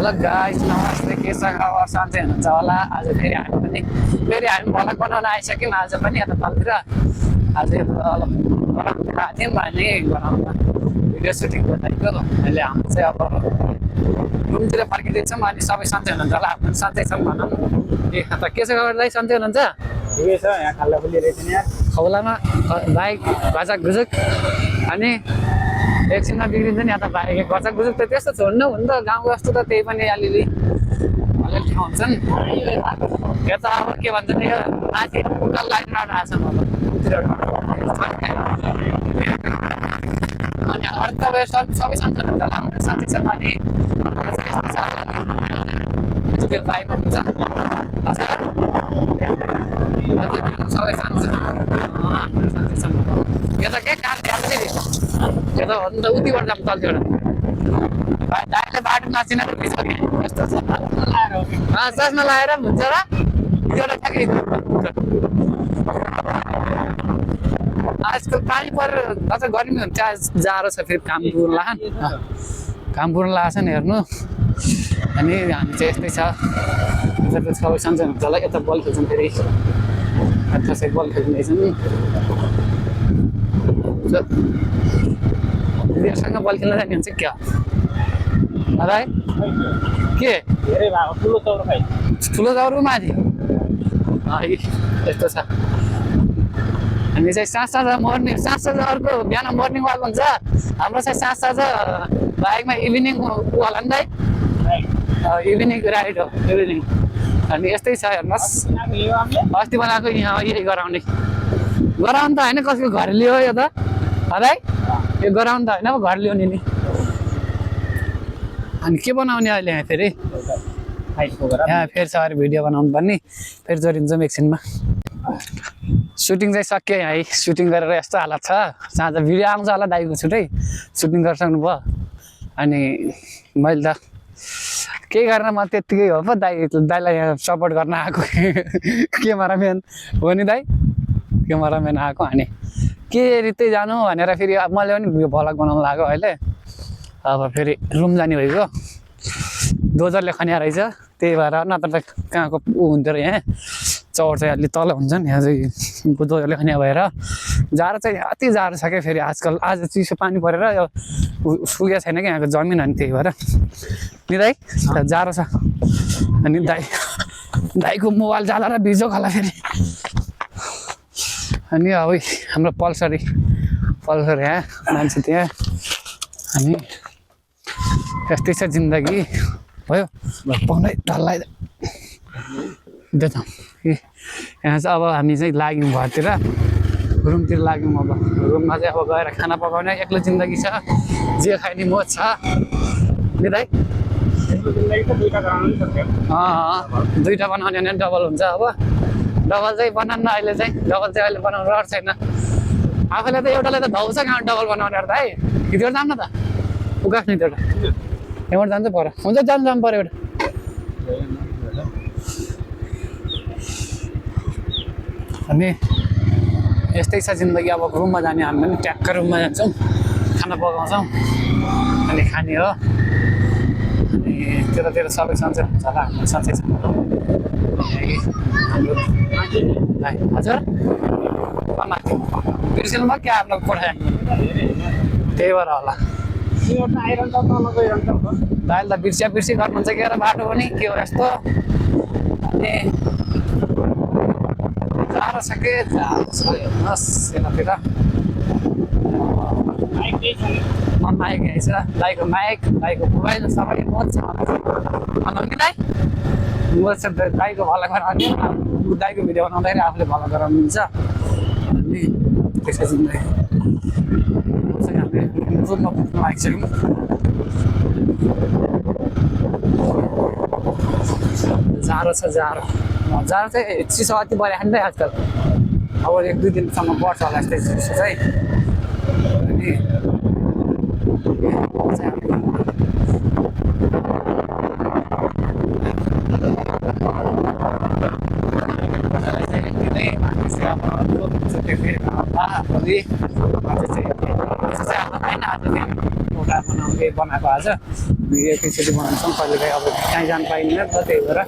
hello guys नमस्ते के छ खबर सन्चै हुनुहुन्छ होला आज फेरि हामी भ्लग बनाउन आइसक्यौँ आज पनि यता तलतिर आज गराउँदै थियौँ अनि गराउँदा भिडियो सुटिङ गर्दाको अहिले हामी चाहिँ अब रुमतिर फर्किँदैछौँ अनि सबै सन्चै हुनुहुन्छ होला हामी सन्चै छौँ भनौँ के छ खबर दाइ सन्चै हुनुहुन्छ ठिकै छ यहाँ खाल्ला खुलिरहेछ नि यार खौलामा बाइक गजक गुजुक अनि एकछिनमा बिग्रिन्छ नि यहाँ त बाइक गजक गुजुक त त्यस्तो छोड्नु हुन्छ गाउँको जस्तो त त्यही पनि अलिअलि ठाउँ हुन्छन् यो त अब के भन्छ नि माथि उकाल लाइन आएको छ अनि अरू तपाईँ सबै सन्चै हुन्छ राम्रो साथी छ अनि त्यो बाइकमा हुन्छ सबै साथी छ यो त के काम थियो यो त अन्त उतिबाट जाऊँ तलतिर दाइले बाटो नचिनेको बिचमा यस्तो छ चस्मा लगाएर हुन्छ र एउटा ठ्याक्कै आजकल पानी परेर अझ गर्मी हुन्छ आज जाडो छ फेरि काम पुग्नु लागेको छ नि हेर्नु अनि हामी चाहिँ यस्तै छ सबै सन्चै हुन्छ होला यता बल खेल्छौँ फेरि त्यसै बल खेल्दैछौँ दिदीहरूसँग बल खेल्न जाने हुन्छ क्या है के धेरै भएको ठुलो चौरो खाइ ठुलो चौरो माथि यस्तो छ हामी चाहिँ साँझ अर्को बिहान मर्निङ वाक हुन्छ हाम्रो चाहिँ साँझ बाइकमा इभिनिङ होला नि दाइ इभिनिङ राइड हो इभिनिङ अनि यस्तै छ हेर्नुहोस् अस्ति बनाएको यहाँ यही गराउने गराउनु त होइन कसको घर लियो यो त है यो गराउनु त होइन अब घर ल्याउने नि अनि के बनाउने अहिले यहाँ फेरि यहाँ फेरि छ अरे भिडियो बनाउनु पर्ने फेरि जोडिन्छौँ एकछिनमा सुटिङ चाहिँ सक्यो यहाँ सुटिङ गरेर यस्तो हालत छ साँझ भिडियो आउँछ होला दाइको छुट्टै सुटिङ गरिसक्नु भयो अनि मैले त केही गरेर म त्यत्तिकै हो पो दाइलाई यहाँ सपोर्ट गर्न आएको क्यामेराम्यान हो नि दाइ क्यामेराम्यान आएको अनि के रित्तै जानु भनेर फेरि मैले पनि भ्लग बनाउनु लाग्यो अहिले अब फेरि रुम जाने भइगयो दोजरले खन्या रहेछ त्यही भएर नत्र त कहाँको ऊ हुन्थ्यो र यहाँ चौर चाहिँ अलि तल हुन्छ नि यहाँ चाहिँ दोजरले खन्या भएर जाडो चाहिँ अति जाडो छ क्या फेरि आजकल आज चिसो पानी परेर यो सुकेको छैन क्या यहाँको जमिन अनि त्यही भएर नि दाइ जाडो छ अनि दाइको मोबाइल जाला र भिजो खाला फेरि अनि अब हाम्रो पल्सर यहाँ मान्छे त्यहाँ अनि यस्तै छ जिन्दगी भयो पाउनै डल्लाई देखाउँ यहाँ चाहिँ अब हामी चाहिँ लाग्यौँ घरतिर रुमतिर लाग्यौँ अब रुममा चाहिँ अब गएर खाना पकाउने एक्लो जिन्दगी छ जे खाइने मोज छ नि दाइ दुईवटा बनाउने भने डबल हुन्छ अब डबल चाहिँ बनाउन अहिले बनाउनु रहर छैन आफैले त एउटाले त धाउँछ कहाँ डबल बनाउने त है भित्र जाऊँ न त उकास नि एउटा यहाँबाट जान्छ पर हुन्छ जानु पऱ्यो एउटा अनि यस्तै छ जिन्दगी अब रुममा जाने हामी पनि ट्याक्क रुममा जान्छौँ खाना पकाउँछौँ अनि खाने हो अनि त्यतातिर सबै सन्चै हुन्छ होला हामी सन्चै छ हजुर माथि बिर्सिनुमा क्या आफ्नो कोठा त्यही भएर होला दाइले त बिर्सी गर्नुहुन्छ के बाटो पनि के हो यस्तो अनि जाडो छ के हेर्नुहोस् यतातिर माइक आइछ दाइको मोबाइल सबै मोज छ भनौँ कि दाइ मोज छ दाइको भला गराउने दाइको भिडियो बनाउँदाखेरि आफूले भला गराउनुहुन्छ अनि त्यसपछि हामी रुममा पुग्नु आइसक्यौँ जाडो चाहिँ चिसो अति बढाएको नि आजकल अब 1-2 दिनसम्म बढ्छ होला यस्तै चिसो चाहिँ अनि बनाएको आज भिडियो एकैचोटि बनाउँछौँ, कहिलेकाहीँ अब कहीँ जानु पाइँदैन त त्यही भएर